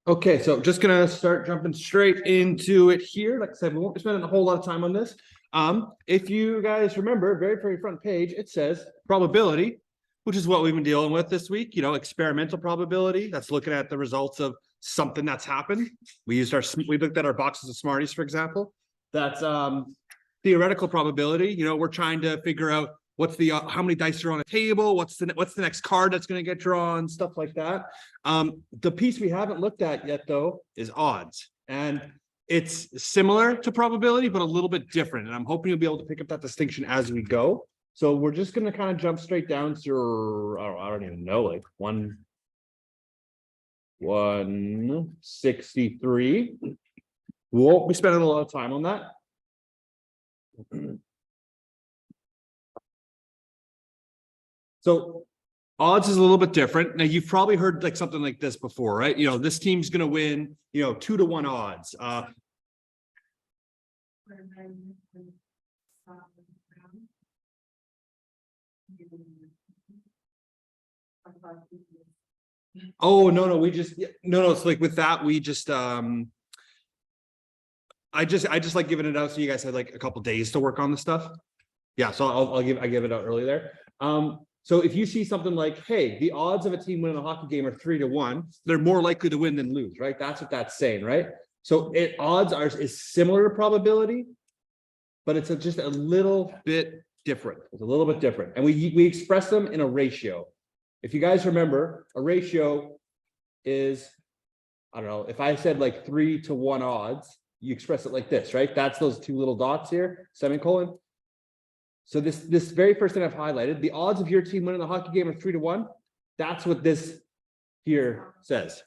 Okay, so just gonna start jumping straight into it here. Like I said, we won't be spending a whole lot of time on this. If you guys remember, very front page, it says probability, which is what we've been dealing with this week. You know, experimental probability. That's looking at the results of something that's happened. We looked at our boxes of Smarties, for example. That's theoretical probability. You know, we're trying to figure out what's the how many dice are on a table, what's the next card that's going to get drawn, stuff like that. The piece we haven't looked at yet though is odds, and it's similar to probability but a little bit different, and I'm hoping you'll be able to pick up that distinction as we go. So we're just going to kind of jump straight down to I don't even know, like 163. We won't be spending a lot of time on that. So odds is a little bit different. Now you've probably heard like something like this before, right? You know, this team's going to win, 2-to-1 odds. Oh, no, it's like with that, we just, I just like giving it out. So you guys had like a couple days to work on the stuff. Yeah. So I give it out early there. So if you see something like, hey, the odds of a team winning a hockey game are 3-to-1, they're more likely to win than lose, right? That's what that's saying, right? So odds is similar to probability, but it's just a little bit different. It's a little bit different. And we express them in a ratio. If you guys remember, a ratio is, I don't know, if I said like 3-to-1 odds, you express it like this, right? That's those two little dots here, semicolon. So this very first thing I've highlighted, the odds of your team winning the hockey game are 3-to-1. That's what this here says.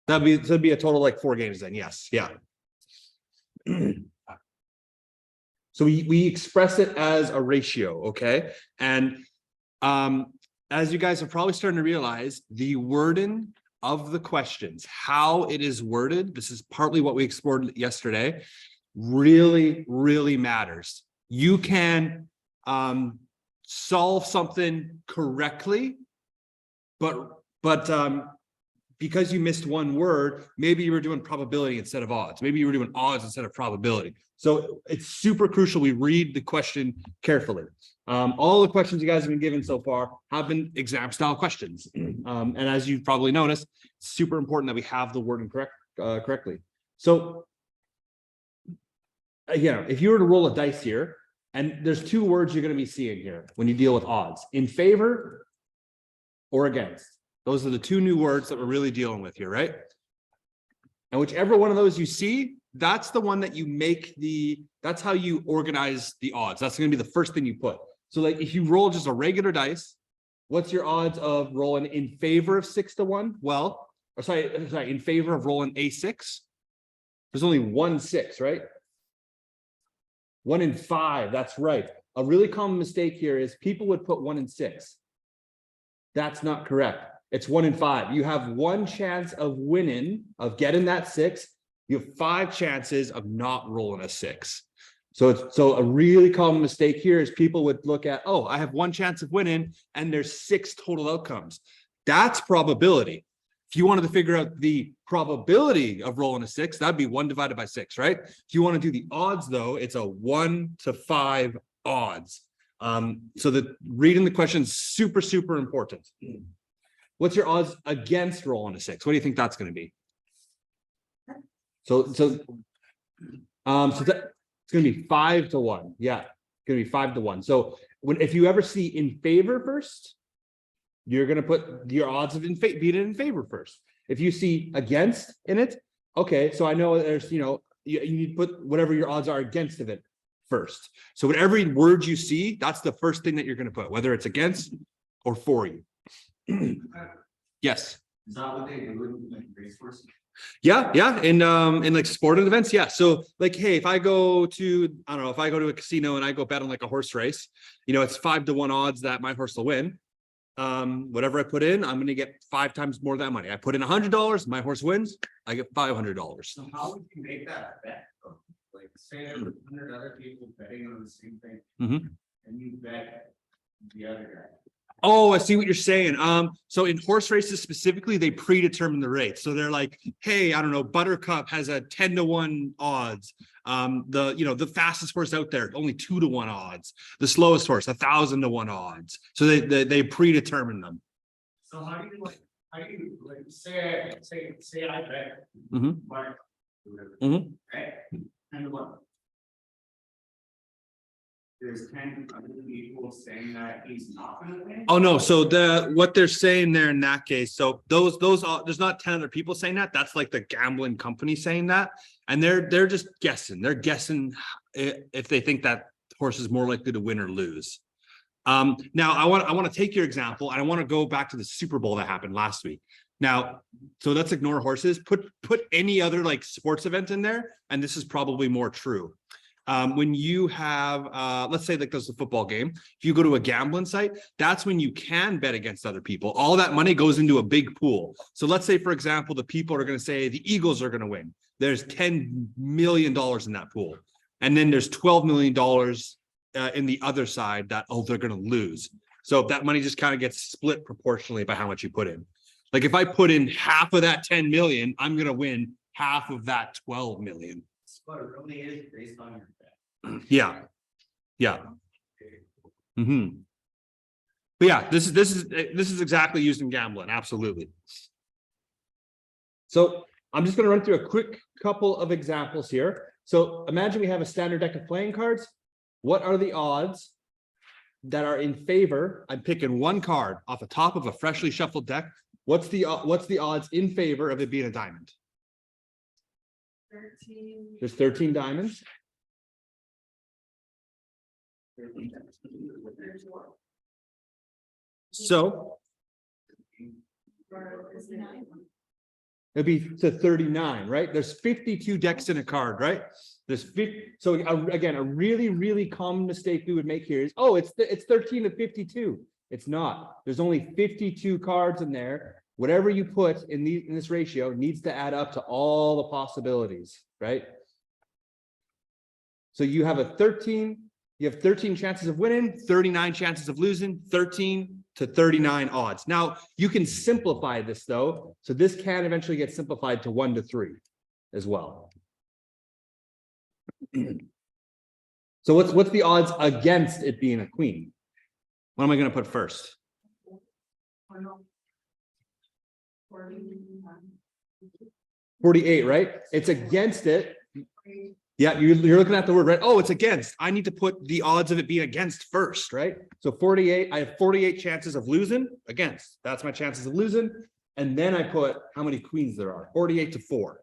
That'd be a total like 4 games then. Yes. Yeah. So we express it as a ratio. Okay. And as you guys are probably starting to realize, the wording of the questions, how it is worded, this is partly what we explored yesterday, really matters. You can solve something correctly, but because you missed one word, maybe you were doing probability instead of odds. Maybe you were doing odds instead of probability. So it's super crucial we read the question carefully. All the questions you guys have been given so far have been exam style questions. And as you've probably noticed, it's super important that we have the wording correctly. So if you were to roll a dice here, and there's 2 words you're going to be seeing here when you deal with odds: in favor or against. Those are the 2 new words that we're really dealing with here, right? And whichever one of those you see, that's the one that you make that's how you organize the odds. That's going to be the first thing you put. So like if you roll just a regular dice, what's your odds of rolling in favor of 6-to-1? Well, in favor of rolling a 6, there's only 1 6, right? 1 in 5, that's right. A really common mistake here is people would put 1 in 6. That's not correct. It's 1 in 5. You have 1 chance of winning, of getting that 6. You have 5 chances of not rolling a 6. So a really common mistake here is people would look at, oh, I have 1 chance of winning, and there's 6 total outcomes. That's probability. If you wanted to figure out the probability of rolling a 6, that'd be 1 divided by 6, right? If you want to do the odds, though, it's a 1 to 5 odds. So that reading the question is super important. What's your odds against rolling a 6? What do you think that's going to be? So it's going to be 5-to-1. Yeah, it's going to be 5-to-1. So if you ever see in favor first, you're going to put your odds of beat it in favor first. If you see against in it, okay, so I know there's, you need to put whatever your odds are against of it first. So whatever word you see, that's the first thing that you're going to put, whether it's against or for you. Yes. Is that what they do in like racehorse? Yeah. In like sporting events. Yeah. So like, hey, if I go to a casino and I go bet on like a horse race, it's 5-to-1 odds that my horse will win. Whatever I put in, I'm going to get 5 times more of that money. I put in $100, my horse wins, I get $500. So how would you make that bet? Like say there's 100 other people betting on the same thing, and you bet the other guy. Oh, I see what you're saying. So in horse races specifically, they predetermine the rates. So they're like, hey, I don't know, Buttercup has a 10-1 odds. The fastest horse out there, only 2-1 odds. The slowest horse, 1,000-1 odds. So they predetermine them. So how do you like say I bet Mhm. Mark. Mhm. Right? And what? There's 10 other people saying that he's not gonna win. Oh, no. So what they're saying there in that case, so those there's not 10 other people saying that. That's like the gambling company saying that. And they're just guessing. They're guessing if they think that horse is more likely to win or lose. Now I want to take your example and I want to go back to the Super Bowl that happened last week. Now, so let's ignore horses, put any other like sports event in there, and this is probably more true. When you have, let's say like there's a football game, if you go to a gambling site, that's when you can bet against other people. All that money goes into a big pool. So let's say, for example, the people are going to say the Eagles are going to win. There's $10 million in that pool. And then there's $12 million in the other side that, oh, they're going to lose. So that money just kind of gets split proportionally by how much you put in. Like if I put in half of that 10 million, I'm going to win half of that 12 million. But it really is based on your bet. Yeah. Yeah. Mm-hmm. But yeah, this is exactly used in gambling. Absolutely. So I'm just going to run through a quick couple of examples here. So imagine we have a standard deck of playing cards. What are the odds that are in favor? I'm picking one card off the top of a freshly shuffled deck. What's the odds in favor of it being a diamond? 13. There's 13 diamonds. So it'd be to 39, right? There's 52 decks in a card, right? There's 50. So again, a really, really common mistake we would make here is, oh, it's 13 to 52. It's not. There's only 52 cards in there. Whatever you put in this ratio needs to add up to all the possibilities, right? So you have 13 chances of winning, 39 chances of losing, 13 to 39 odds. Now you can simplify this though. So this can eventually get simplified to 1 to 3 as well. So what's the odds against it being a queen? What am I going to put first? 48, right? It's against it. Yeah, you're looking at the word, right? Oh, it's against. I need to put the odds of it being against first, right? So 48, I have 48 chances of losing against. That's my chances of losing. And then I put how many queens there are, 48 to 4.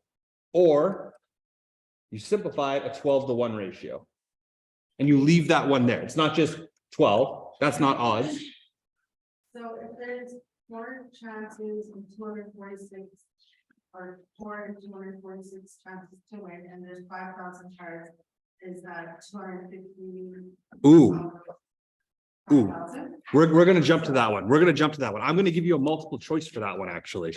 Or you simplify a 12 to 1 ratio. And you leave that one there. It's not just 12. That's not odds. So if there's 4 chances of 246 or 246 chances to win, and there's 5,000 cards, is that 250? Ooh. Ooh. 5,000? We're going to jump to that one. We're going to jump to that one. I'm going to give you a multiple choice for that one, actually.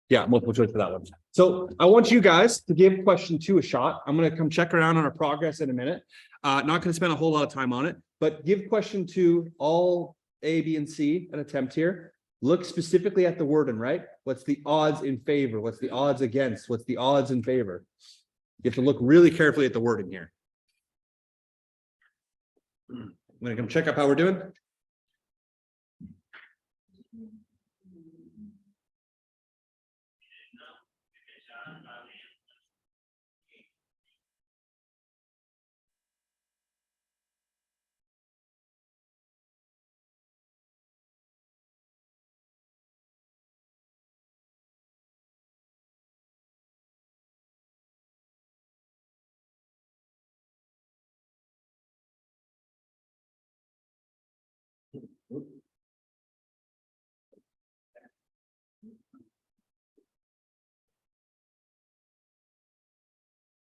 Yeah, multiple choice for that one. So I want you guys to give question 2 a shot. I'm going to come check around on our progress in a minute. Not going to spend a whole lot of time on it, but give question 2 all A, B, and C an attempt here. Look specifically at the wording, right? What's the odds in favor? What's the odds against? What's the odds in favor? You have to look really carefully at the wording here. I'm going to come check up how we're doing.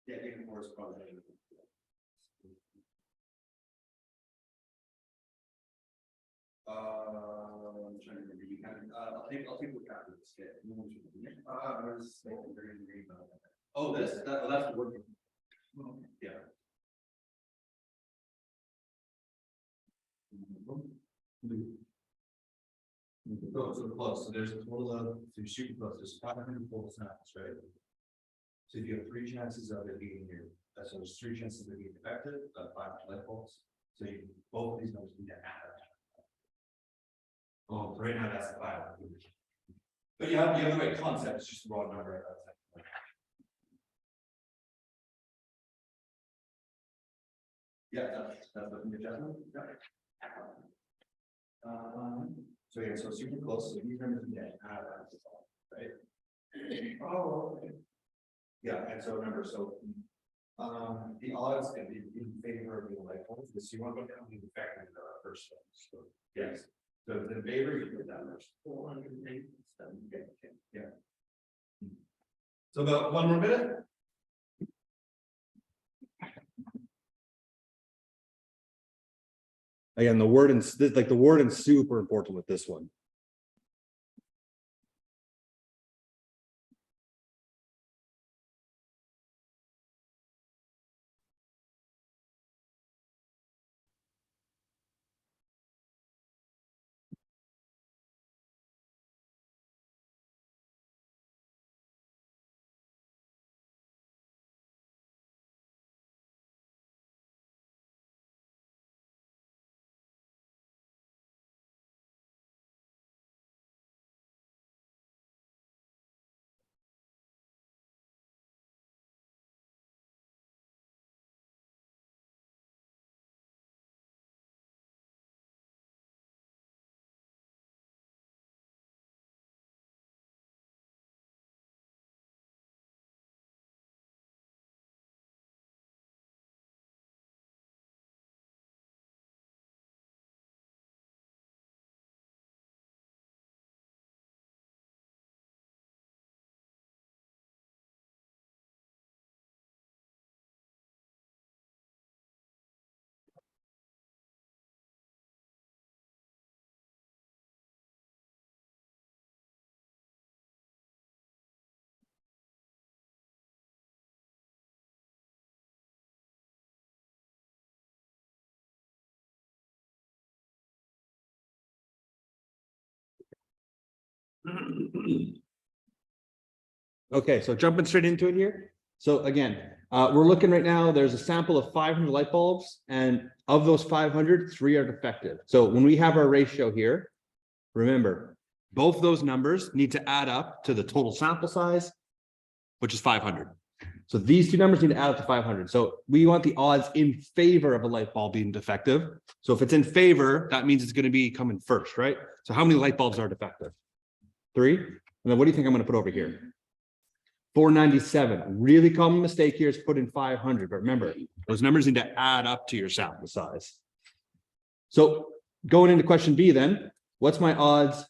Yeah, even more is probably. I'm trying to remember. You kind of, I'll take a look after this. I was thinking very agree about that. Oh, that's the word. Yeah. So close, so there's a total of, so you're shooting close, there's 500 total samples, right? So if you have 3 chances of it being here, so there's 3 chances of it being defective, 5 light bulbs, so you, both of these numbers need to add up. Oh, right now that's the 5. But you have the right concept, it's just the wrong number at that time. Yeah, that's what the adjustment. Yeah. So yeah, so super close, so these numbers need to add up, right? Oh, okay. Yeah, and so remember, so the odds can be in favor of the light bulbs, because you want to go down the effective first. So yes, so in favor, you put that first. 487. Yeah. So about 1 more minute. Again, the word and like the word and super important with this one. Okay, so jumping straight into it here. So again, we're looking right now, there's a sample of 500 light bulbs, and of those 500, 3 are defective. So when we have our ratio here, remember, both those numbers need to add up to the total sample size, which is 500. So these 2 numbers need to add up to 500. So we want the odds in favor of a light bulb being defective. So if it's in favor, that means it's going to be coming first, right? So how many light bulbs are defective? 3. And then what do you think I'm going to put over here? 497. Really common mistake here is put in 500, but remember, those numbers need to add up to your sample size. So going into question B then, what's my odds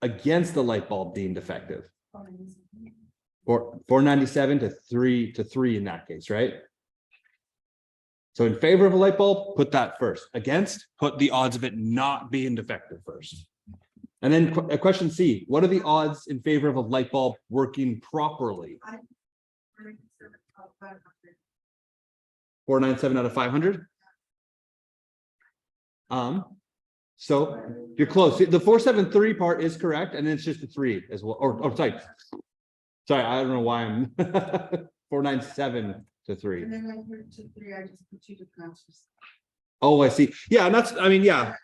against the light bulb being defective? 497 to 3 in that case, right? So in favor of a light bulb, put that first. Against, put the odds of it not being defective first. And then question C, what are the odds in favor of a light bulb working properly? 497 out of 500. So you're close. The 473 part is correct, and then it's just a 3 as well. Or sorry, I don't know why I'm 497 to 3. And then when we're to 3, I just put 2 different answers. Oh, I see. Yeah, and that's, I mean, yeah.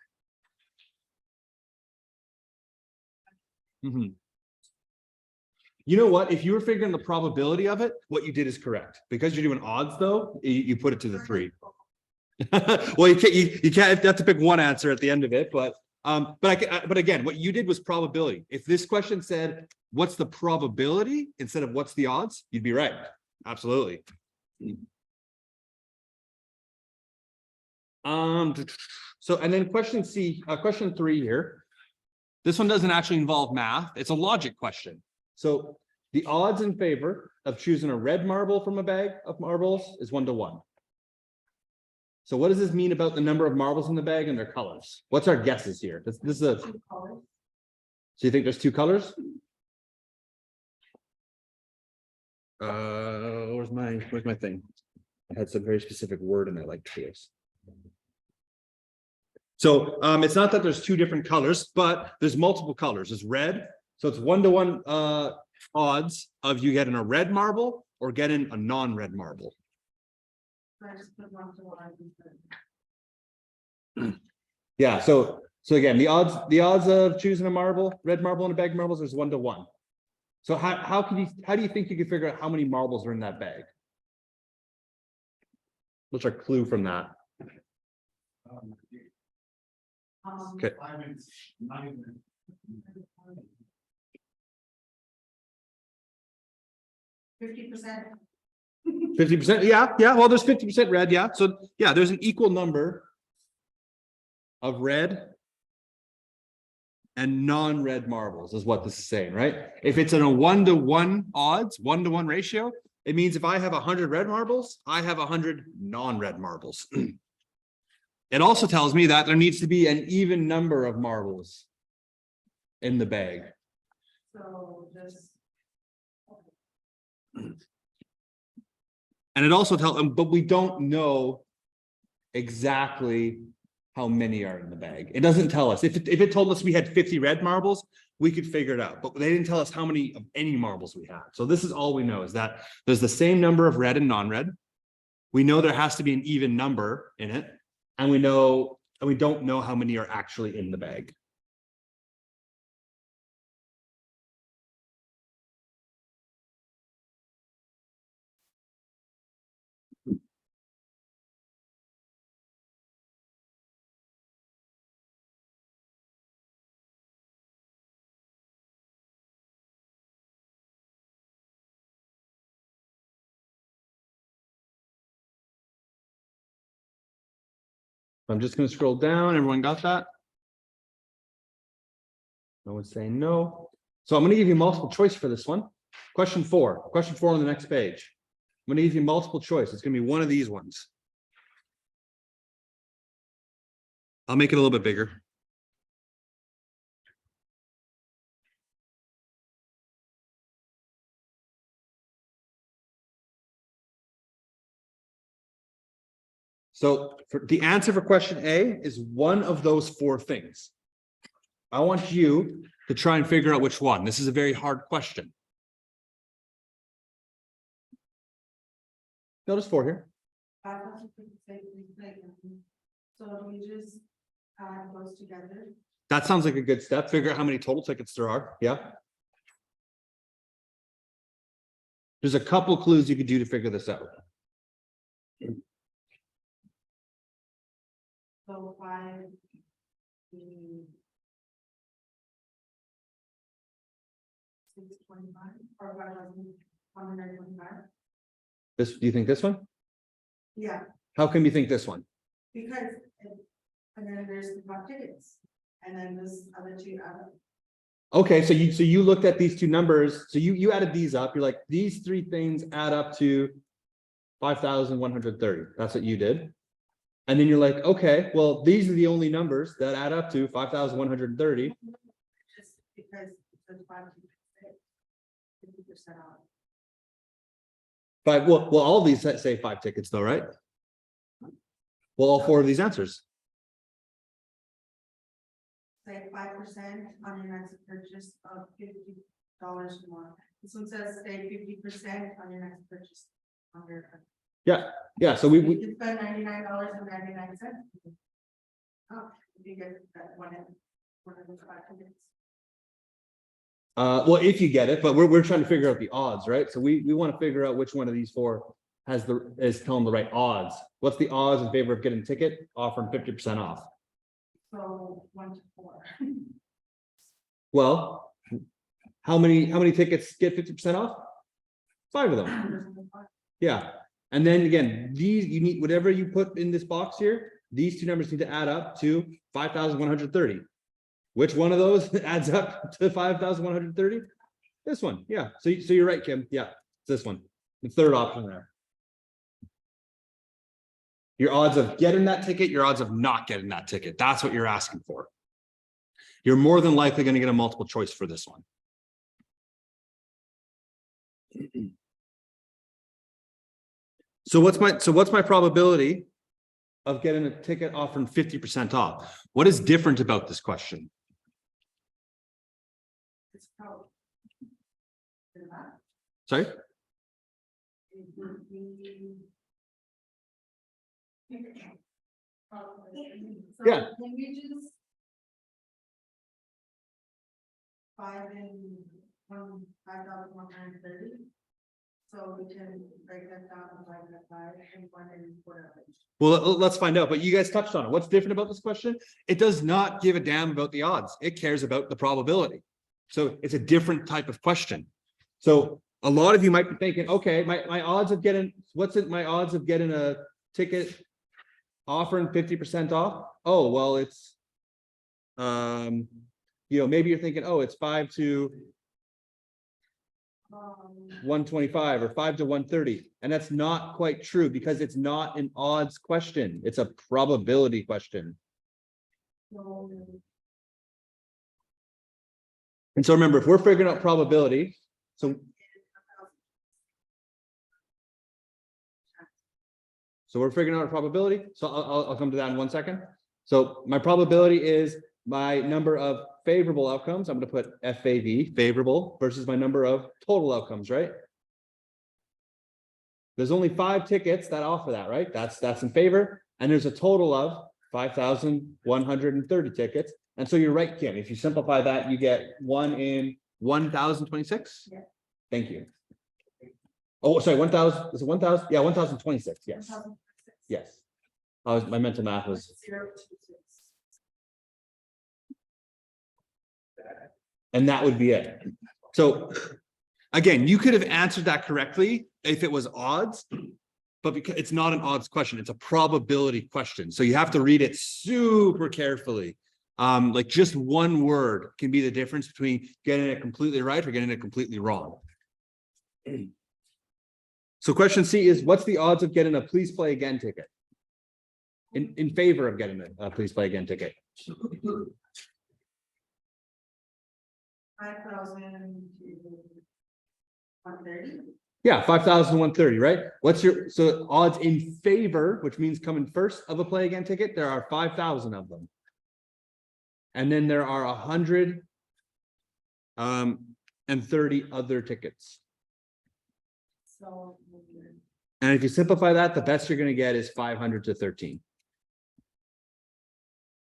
You know what? If you were figuring the probability of it, what you did is correct. Because you're doing odds, though, you put it to the 3. Well, you can't have to pick one answer at the end of it, but again, what you did was probability. If this question said, what's the probability instead of what's the odds, you'd be right. Absolutely. So, and then question C, question 3 here. This one doesn't actually involve math. It's a logic question. So the odds in favor of choosing a red marble from a bag of marbles is 1 to 1. So what does this mean about the number of marbles in the bag and their colors? What's our guesses here? This is a. So you think there's 2 colors? Where's my thing? I had some very specific word in there, like this. So it's not that there's two different colors, but there's multiple colors. There's red. So it's 1-to-1 odds of you getting a red marble or getting a non-red marble. I just put 1 to 1. Yeah, so again, the odds of choosing a marble, red marble and a bag of marbles is 1-to-1. So how do you think you can figure out how many marbles are in that bag? What's our clue from that? Okay. 50%. 50%, yeah, well, there's 50% red, yeah, so yeah, there's an equal number of red and non-red marbles is what this is saying, right? If it's in a 1-to-1 odds, 1-to-1 ratio, it means if I have 100 red marbles, I have 100 non-red marbles. It also tells me that there needs to be an even number of marbles in the bag. So just. And it also tells them, but we don't know exactly how many are in the bag. It doesn't tell us. If it told us we had 50 red marbles, we could figure it out, but they didn't tell us how many of any marbles we had. So this is all we know is that there's the same number of red and non-red. We know there has to be an even number in it, and we don't know how many are actually in the bag. I'm just going to scroll down. Everyone got that? No one's saying no. So I'm going to give you multiple choice for this one. Question 4 on the next page. I'm going to give you multiple choice. It's going to be one of these ones. I'll make it a little bit bigger. So for the answer for question A is one of those 4 things. I want you to try and figure out which one. This is a very hard question. Notice 4 here. So we just add those together. That sounds like a good step. Figure out how many total tickets there are. Yeah. There's a couple clues you could do to figure this out. So 5. 625 or 5,125. Do you think this one? Yeah, How come you think this one? because, and then there's the 5 tickets, and then this other 2 other. Okay, so you looked at these 2 numbers. So you added these up. You're like, these 3 things add up to 5,130. That's what you did. And then you're like, okay, well, these are the only numbers that add up to 5,130. Just because it's 5 50% off. Well, all these say 5 tickets though, right? Well, all 4 of these answers. Say 5% on your next purchase of $50 or more. This one says say 50% on your next purchase. Yeah. So You we can spend $99.99. Oh, you get that one of those 5 tickets. well, if you get it, but we're trying to figure out the odds, right? So we want to figure out which one of these 4 is telling the right odds. What's the odds in favor of getting a ticket offering 50% off? So 1 to 4. Well, how many tickets get 50% off? 5 of them. Yeah. And then again, you need whatever you put in this box here, these 2 numbers need to add up to 5,130. Which one of those adds up to 5,130? This one. Yeah. So you're right, Kim. Yeah, it's this one. The 3rd option there. Your odds of getting that ticket, your odds of not getting that ticket. That's what you're asking for. You're more than likely going to get a multiple choice for this one. So what's my probability of getting a ticket offering 50% off. What is different about this question? It's probably. Sorry? It would be. So Yeah. Can we just? 5,130. So we can break that down and divide that by and one and whatever. Well, let's find out, but you guys touched on it. What's different about this question? It does not give a damn about the odds. It cares about the probability. So it's a different type of question. So a lot of you might be thinking, okay, my odds of getting, what's it, my odds of getting a ticket offering 50% off? Oh, well, it's, maybe you're thinking, oh, it's 5 to 125 or 5 to 130. And that's not quite true because it's not an odds question. It's a probability question. And so remember, if we're figuring out probability, so we're figuring out a probability. So I'll come to that in 1 second. So my probability is my number of favorable outcomes. I'm going to put FAV, favorable, versus my number of total outcomes, right? There's only 5 tickets that offer that, right? That's in favor. And there's a total of 5,130 tickets. And so you're right, Kim. If you simplify that, you get 1 in 1,026. Yeah. Thank you. Oh, sorry, 1,000. Is it 1,000? Yeah, 1,026. Yes. 1,006. Yes. My mental math was. 026. And that would be it. So again, you could have answered that correctly if it was odds, but because it's not an odds question, it's a probability question. So you have to read it super carefully. Like just one word can be the difference between getting it completely right or getting it completely wrong. So question C is, what's the odds of getting a please play again ticket? In favor of getting a please play again ticket? 5,130. Yeah, 5,130, right? What's your, so odds in favor, which means coming first of a play again ticket, there are 5,000 of them. And then there are 130 other tickets. So. And if you simplify that, the best you're going to get is 500 to 13.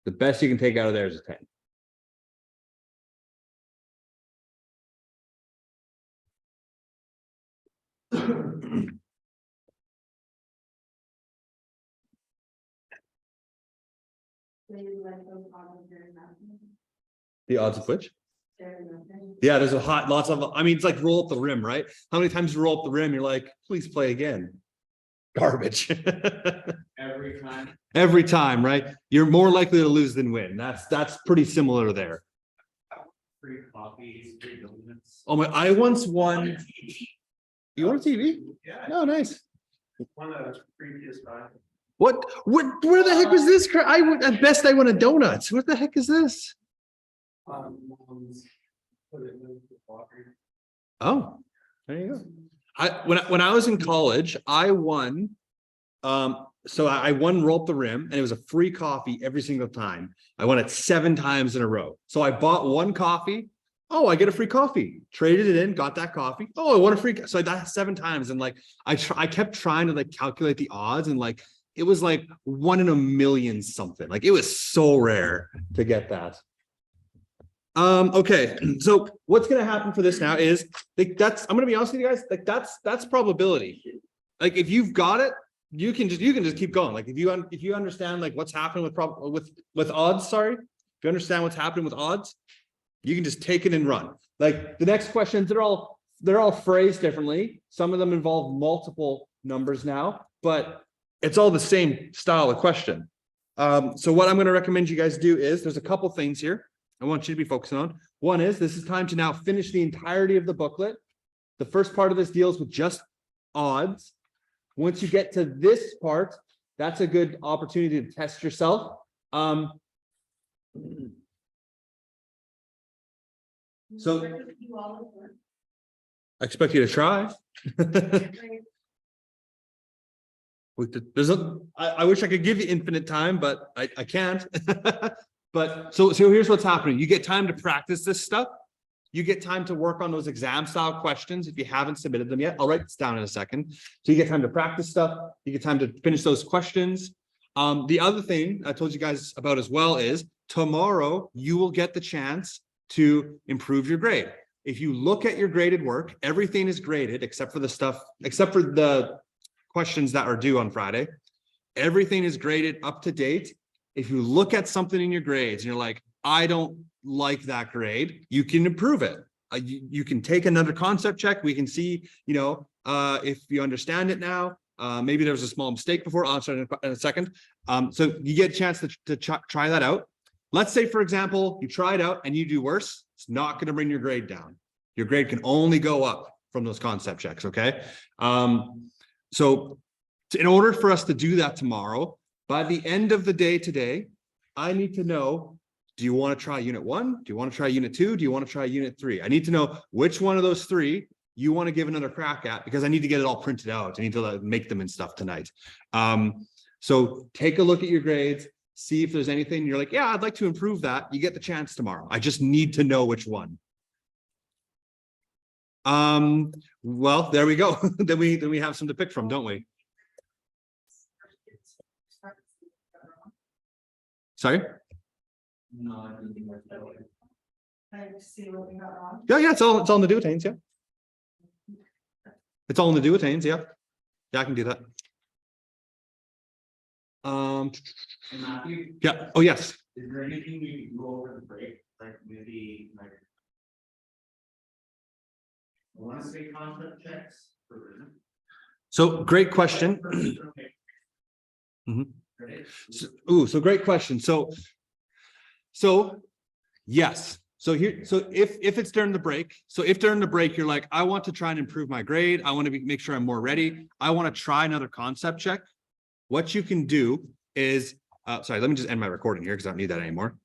The best you can take out of there is a 10. The odds of which? Yeah, there's lots of, I mean, it's like roll up the rim, right? How many times you roll up the rim, you're like, please play again. Garbage. Every time. Every time, right? You're more likely to lose than win. That's pretty similar there. Free coffees, free donuts. Oh my, I once won. You want a TV? Yeah. Oh, nice. One of the previous time. What, where the heck was this? I would, at best I want a donut. What the heck is this? Put it in the water. Oh, there you go. When I was in college, I won. So I won Roll Up the Rim, and it was a free coffee every single time. I won it 7 times in a row. So I bought one coffee. Oh, I get a free coffee. Traded it in, got that coffee. Oh, I won a free. So I got 7 times, and like I kept trying to like calculate the odds, and like it was like 1 in a million something. Like it was so rare to get that. Okay, so what's gonna happen for this now is like I'm gonna be honest with you guys, like that's probability. Like if you've got it, you can just keep going. Like if you understand like what's happening with odds, sorry, if you understand what's happening with odds, you can just take it and run. Like the next questions, they're all phrased differently. Some of them involve multiple numbers now, but it's all the same style of question. So what I'm going to recommend you guys do is there's a couple things here I want you to be focusing on. One is this is time to now finish the entirety of the booklet. The first part of this deals with just odds. Once you get to this part, that's a good opportunity to test yourself. So I expect you to try. I wish I could give you infinite time, but I can't. But so here's what's happening. You get time to practice this stuff. You get time to work on those exam style questions if you haven't submitted them yet. I'll write this down in a second. So you get time to practice stuff. You get time to finish those questions. The other thing I told you guys about as well is tomorrow you will get the chance to improve your grade. If you look at your graded work, everything is graded except for the questions that are due on Friday. Everything is graded up to date. If you look at something in your grades and you're like, I don't like that grade, you can improve it. You can take another concept check. We can see, if you understand it now. Maybe there was a small mistake before. I'll answer in a second. So you get a chance to try that out. Let's say, for example, you try it out and you do worse. It's not going to bring your grade down. Your grade can only go up from those concept checks. Okay. So in order for us to do that tomorrow, by the end of the day today, I need to know, do you want to try unit 1? Do you want to try unit 2? Do you want to try unit 3? I need to know which one of those 3 you want to give another crack at, because I need to get it all printed out. I need to make them and stuff tonight. So take a look at your grades, see if there's anything you're like, yeah, I'd like to improve that. You get the chance tomorrow. I just need to know which one. Well, there we go. then we have some to pick from, don't we? Sorry? No, I didn't think that's that way. Like, see what we got wrong. Yeah, it's all in the do attains, yeah. It's all in the do attains, yeah. Yeah, I can do that. And Matthew, Yeah, oh yes. is there anything we can go over the break, like maybe like? I wanna say concept checks for. So great question. Mhm. So great question. So yes. So if it's during the break, you're like, I want to try and improve my grade. I want to make sure I'm more ready. I want to try another concept check. What you can do is, sorry, let me just end my recording here because I don't need that anymore.